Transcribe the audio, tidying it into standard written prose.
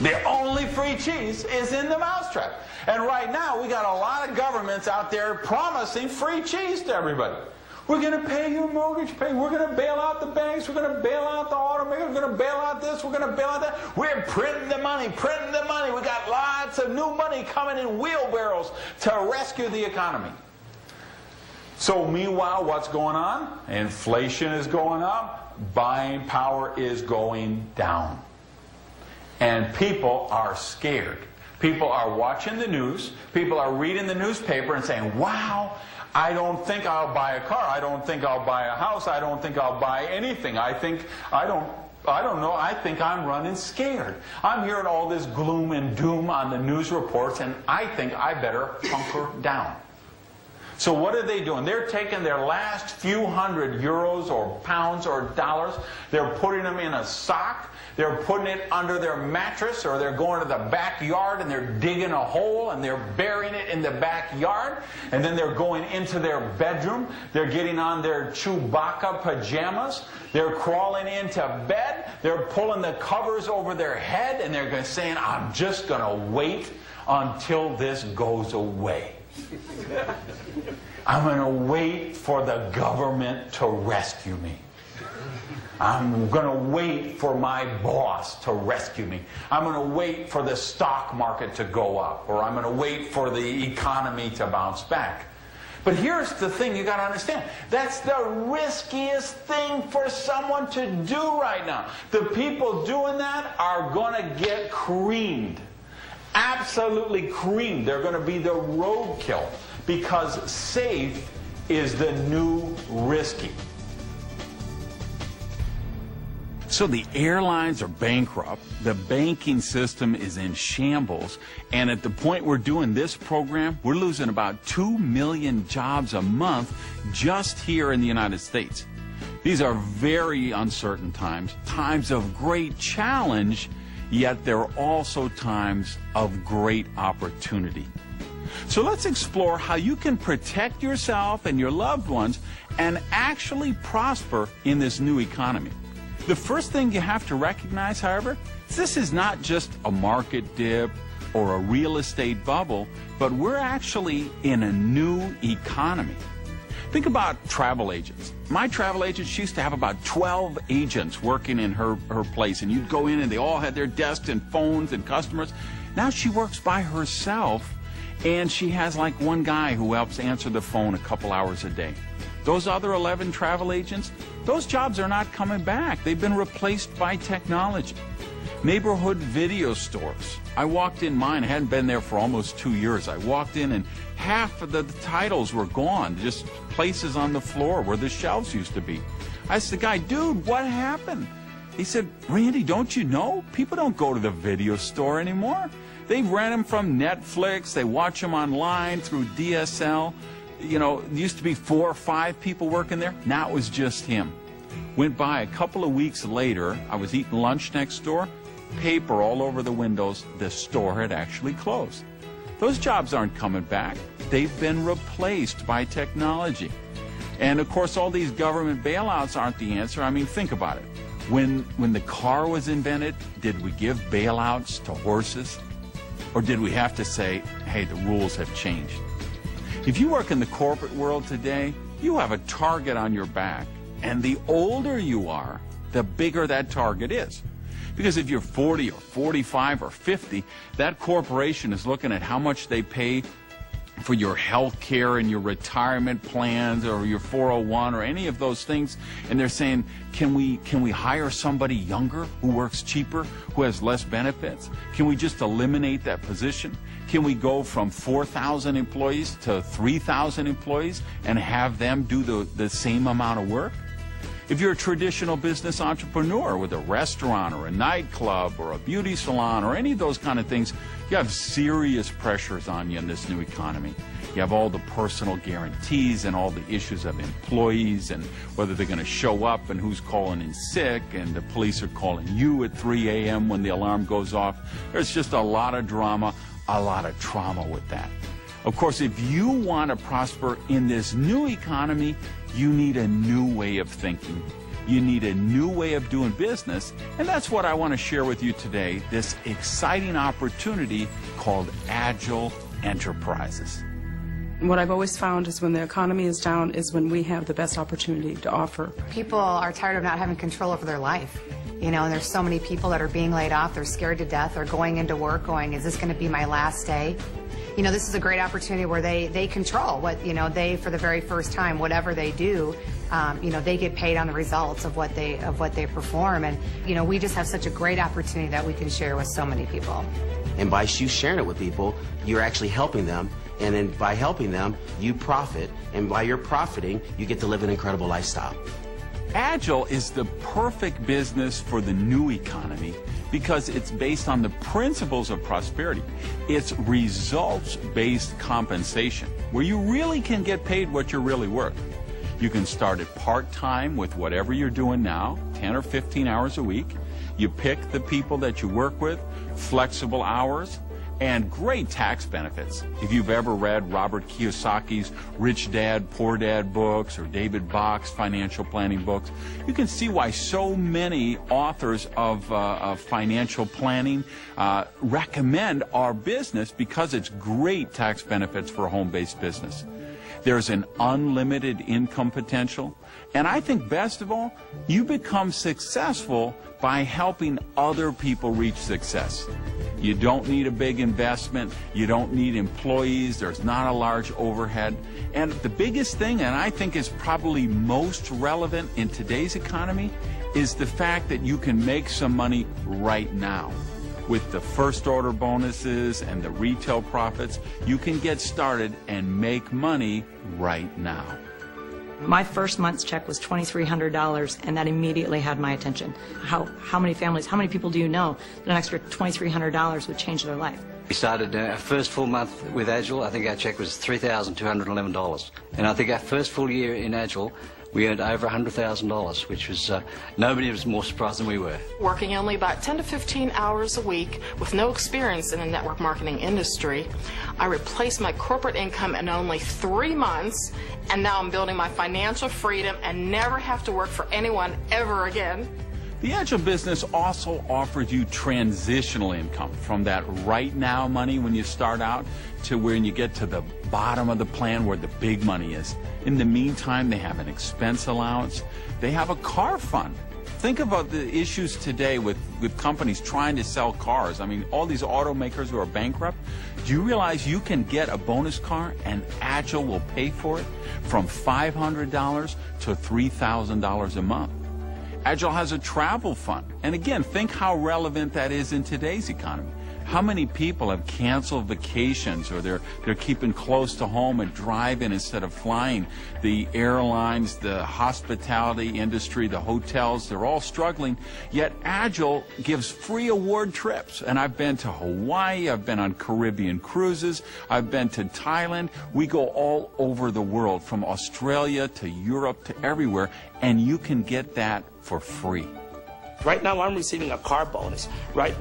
The only free cheese is in the mousetrap. And right now, we got a lot of governments out there promising free cheese to everybody. We're going to pay your mortgage payment. We're going to bail out the banks. We're going to bail out the automakers. We're going to bail out this. We're going to bail out that. We're printing the money, printing the money. We got lots of new money coming in wheelbarrows to rescue the economy. So meanwhile, what's going on? Inflation is going up. Buying power is going down. And people are scared. People are watching the news. People are reading the newspaper and saying, wow, I don't think I'll buy a car. I don't think I'll buy a house. I don't think I'll buy anything. I don't know. I think I'm running scared. I'm hearing all this gloom and doom on the news reports, and I think I better hunker down. So what are they doing? They're taking their last few hundred euros or pounds or dollars. They're putting them in a sock. They're putting it under their mattress, or they're going to the backyard and they're digging a hole and they're burying it in the backyard. And then they're going into their bedroom. They're getting on their Chewbacca pajamas. They're crawling into bed. They're pulling the covers over their head, and they're saying, I'm just going to wait until this goes away. I'm going to wait for the government to rescue me. I'm going to wait for my boss to rescue me. I'm going to wait for the stock market to go up, or I'm going to wait for the economy to bounce back. But here's the thing you got to understand. That's the riskiest thing for someone to do right now. The people doing that are going to get creamed. Absolutely creamed. They're going to be the roadkill, because safe is the new risky. So the airlines are bankrupt, the banking system is in shambles, and at the point we're doing this program, we're losing about 2 million jobs a month just here in the United States. These are very uncertain times, times of great challenge, yet they're also times of great opportunity. So let's explore how you can protect yourself and your loved ones and actually prosper in this new economy. The first thing you have to recognize, however, is this is not just a market dip or a real estate bubble, but we're actually in a new economy. Think about travel agents. My travel agent, she used to have about 12 agents working in her place, and you'd go in and they all had their desks and phones and customers. Now she works by herself, and she has like one guy who helps answer the phone a couple hours a day. Those other 11 travel agents, those jobs are not coming back. They've been replaced by technology. Neighborhood video stores. I walked in mine, I hadn't been there for almost 2 years. I walked in and half of the titles were gone, just places on the floor where the shelves used to be. I asked the guy, dude, what happened? He said, Randy, don't you know? People don't go to the video store anymore. They rent them from Netflix, they watch them online through DSL. You know, there used to be 4 or 5 people working there. Now it was just him. Went by a couple of weeks later, I was eating lunch next door, paper all over the windows, the store had actually closed. Those jobs aren't coming back. They've been replaced by technology. And of course, all these government bailouts aren't the answer. I mean, think about it. When the car was invented, did we give bailouts to horses? Or did we have to say, hey, the rules have changed? If you work in the corporate world today, you have a target on your back. And the older you are, the bigger that target is. Because if you're 40 or 45 or 50, that corporation is looking at how much they pay for your health care and your retirement plans or your 401 or any of those things, and they're saying, can we hire somebody younger who works cheaper, who has less benefits? Can we just eliminate that position? Can we go from 4,000 employees to 3,000 employees and have them do the same amount of work? If you're a traditional business entrepreneur with a restaurant or a nightclub or a beauty salon or any of those kind of things, you have serious pressures on you in this new economy. You have all the personal guarantees and all the issues of employees and whether they're going to show up and who's calling in sick, and the police are calling you at 3 a.m. when the alarm goes off. There's just a lot of drama, a lot of trauma with that. Of course, if you want to prosper in this new economy, you need a new way of thinking. You need a new way of doing business, and that's what I want to share with you today, this exciting opportunity called Agile Enterprises. What I've always found is when the economy is down is when we have the best opportunity to offer. People are tired of not having control over their life. You know, and there's so many people that are being laid off. They're scared to death. They're going into work going, is this going to be my last day? You know, this is a great opportunity where they control what, you know, they, for the very first time, whatever they do, you know, they get paid on the results of what they perform. And, you know, we just have such a great opportunity that we can share with so many people. And by you sharing it with people, you're actually helping them. And then by helping them, you profit. And by your profiting, you get to live an incredible lifestyle. Agile is the perfect business for the new economy because it's based on the principles of prosperity. It's results-based compensation, where you really can get paid what you're really worth. You can start at part-time with whatever you're doing now, 10 or 15 hours a week. You pick the people that you work with, flexible hours, and great tax benefits. If you've ever read Robert Kiyosaki's Rich Dad, Poor Dad books or David Bach's financial planning books, you can see why so many authors of financial planning recommend our business because it's great tax benefits for a home-based business. There's an unlimited income potential, and I think best of all, you become successful by helping other people reach success. You don't need a big investment. You don't need employees. There's not a large overhead. And the biggest thing, and I think is probably most relevant in today's economy, is the fact that you can make some money right now. With the first order bonuses and the retail profits, you can get started and make money right now. My first month's check was $2,300, and that immediately had my attention. How many families, how many people do you know that an extra $2,300 would change their life? We started our first full month with Agile. I think our check was $3,211. And I think our first full year in Agile, we earned over $100,000, which was, nobody was more surprised than we were. Working only about 10 to 15 hours a week with no experience in the network marketing industry, I replaced my corporate income in only 3 months, and now I'm building my financial freedom and never have to work for anyone ever again. The Agile business also offers you transitional income from that right now money when you start out to when you get to the bottom of the plan where the big money is. In the meantime, they have an expense allowance. They have a car fund. Think about the issues today with companies trying to sell cars. I mean, all these automakers who are bankrupt. Do you realize you can get a bonus car and Agile will pay for it from $500 to $3,000 a month? Agile has a travel fund. And again, think how relevant that is in today's economy. How many people have canceled vacations or they're keeping close to home and driving instead of flying? The airlines, the hospitality industry, the hotels, they're all struggling. Yet Agile gives free award trips. And I've been to Hawaii, I've been on Caribbean cruises, I've been to Thailand. We go all over the world, from Australia to Europe to everywhere, and you can get that for free. Right now I'm receiving a car bonus, right?